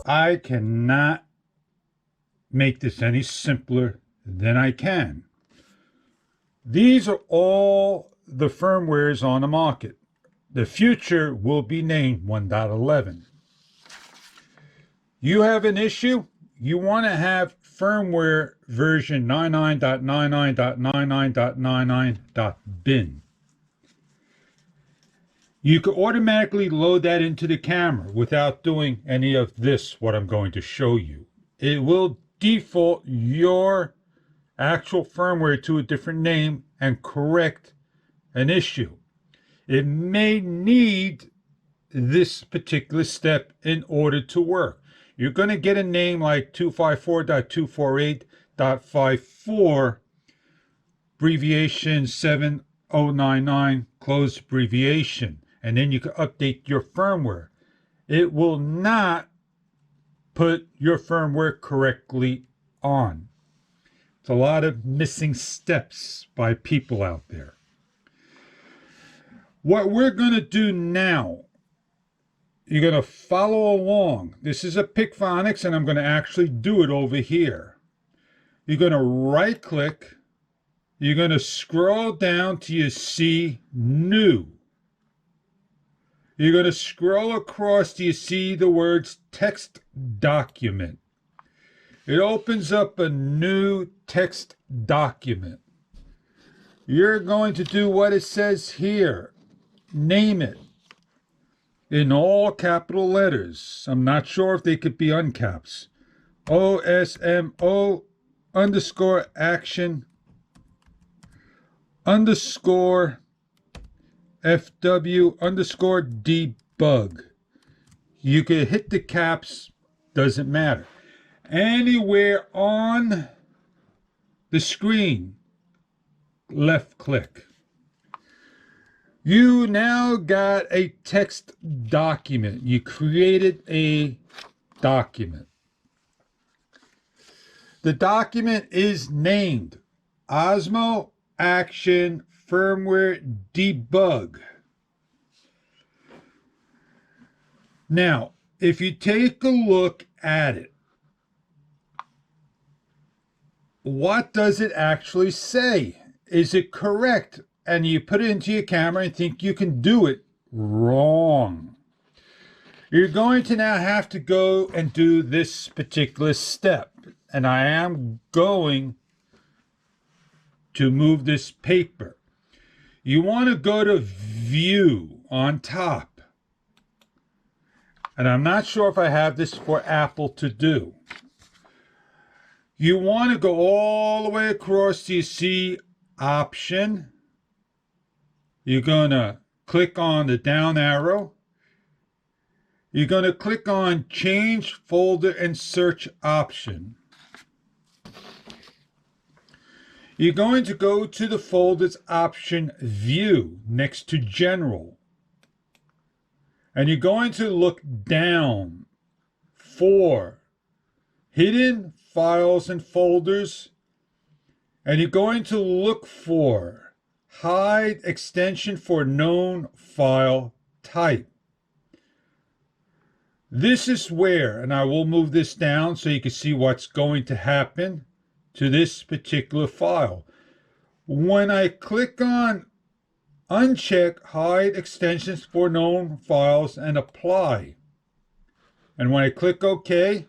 I cannot make this any simpler than I can. These are all the firmwares on the market. The future will be named 1.11. You have an issue, you want to have firmware version 99.99.99.99.bin. You can automatically load that into the camera without doing any of this, what I'm going to show you. It will default your actual firmware to a different name and correct an issue. It may need this particular step in order to work. You're going to get a name like 254.248.54, abbreviation 7099, close abbreviation, and then you can update your firmware. It will not put your firmware correctly on. It's a lot of missing steps by people out there. What we're going to do now, you're going to follow along. This is a Picphonics, and I'm going to actually do it over here. You're going to right click. You're going to scroll down till you see New. You're going to scroll across till you see the words Text Document. It opens up a new text document. You're going to do what it says here. Name it in all capital letters. I'm not sure if they could be uncaps. OSMO underscore action underscore FW underscore debug. You can hit the caps, doesn't matter. Anywhere on the screen, left click. You now got a text document. You created a document. The document is named Osmo Action Firmware Debug. Now, if you take a look at it, what does it actually say? Is it correct? And you put it into your camera and think you can do it. Wrong. You're going to now have to go and do this particular step. And I am going to move this paper. You want to go to View on top. And I'm not sure if I have this for Apple to do. You want to go all the way across to see Option. You're going to click on the down arrow. You're going to click on Change Folder and Search option. You're going to go to the Folders option View next to General. And you're going to look down for Hidden Files and Folders. And you're going to look for Hide extension for known file type. This is where, and I will move this down so you can see what's going to happen to this particular file. When I click on uncheck hide extensions for known files and apply, and when I click OK,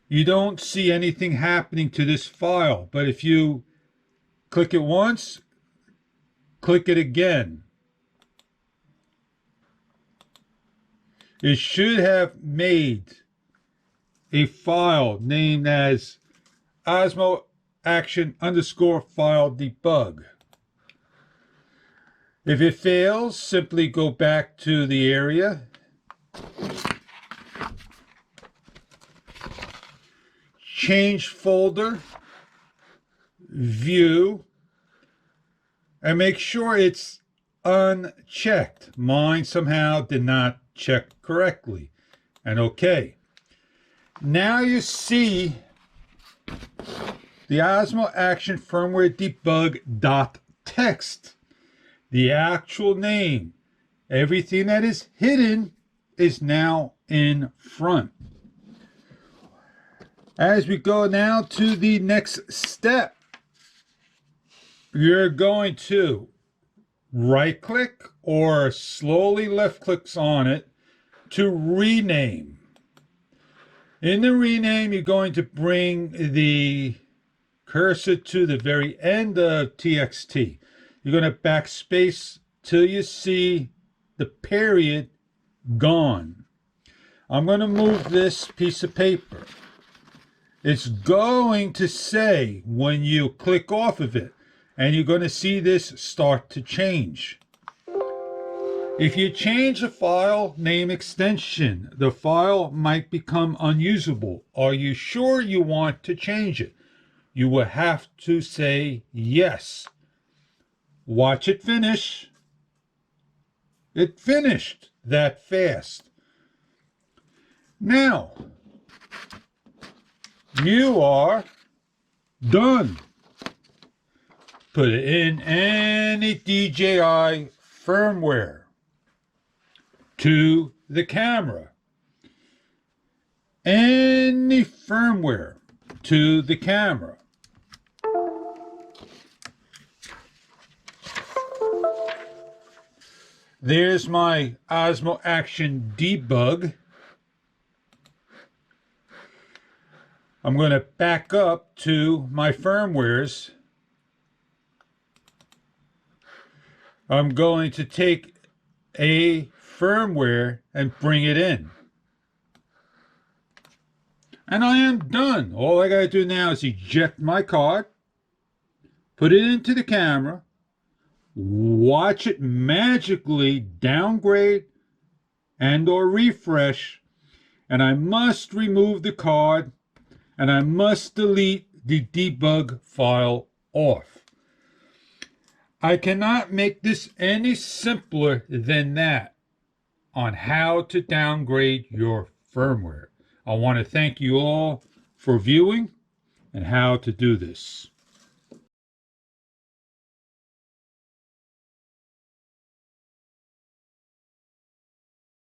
you don't see anything happening to this file. But if you click it once, click it again, it should have made a file named as Osmo Action underscore file debug. If it fails, simply go back to the area, change folder, View, and make sure it's unchecked. Mine somehow did not check correctly. And OK. Now you see the Osmo Action Firmware Debug.txt. The actual name. Everything that is hidden is now in front. As we go now to the next step, you're going to right click or slowly left clicks on it to rename. In the rename, you're going to bring the cursor to the very end of TXT. You're going to backspace till you see the period gone. I'm going to move this piece of paper. It's going to say when you click off of it, and you're going to see this start to change. If you change the file name extension, the file might become unusable. Are you sure you want to change it? You will have to say yes. Watch it finish. It finished that fast. Now, you are done. Put it in any DJI firmware to the camera. Any firmware to the camera. There's my Osmo Action debug. I'm going to back up to my firmwares. I'm going to take a firmware and bring it in. And I am done. All I got to do now is eject my card, put it into the camera, watch it magically downgrade and or refresh, and I must remove the card and I must delete the debug file off. I cannot make this any simpler than that on how to downgrade your firmware. I want to thank you all for viewing and how to do this.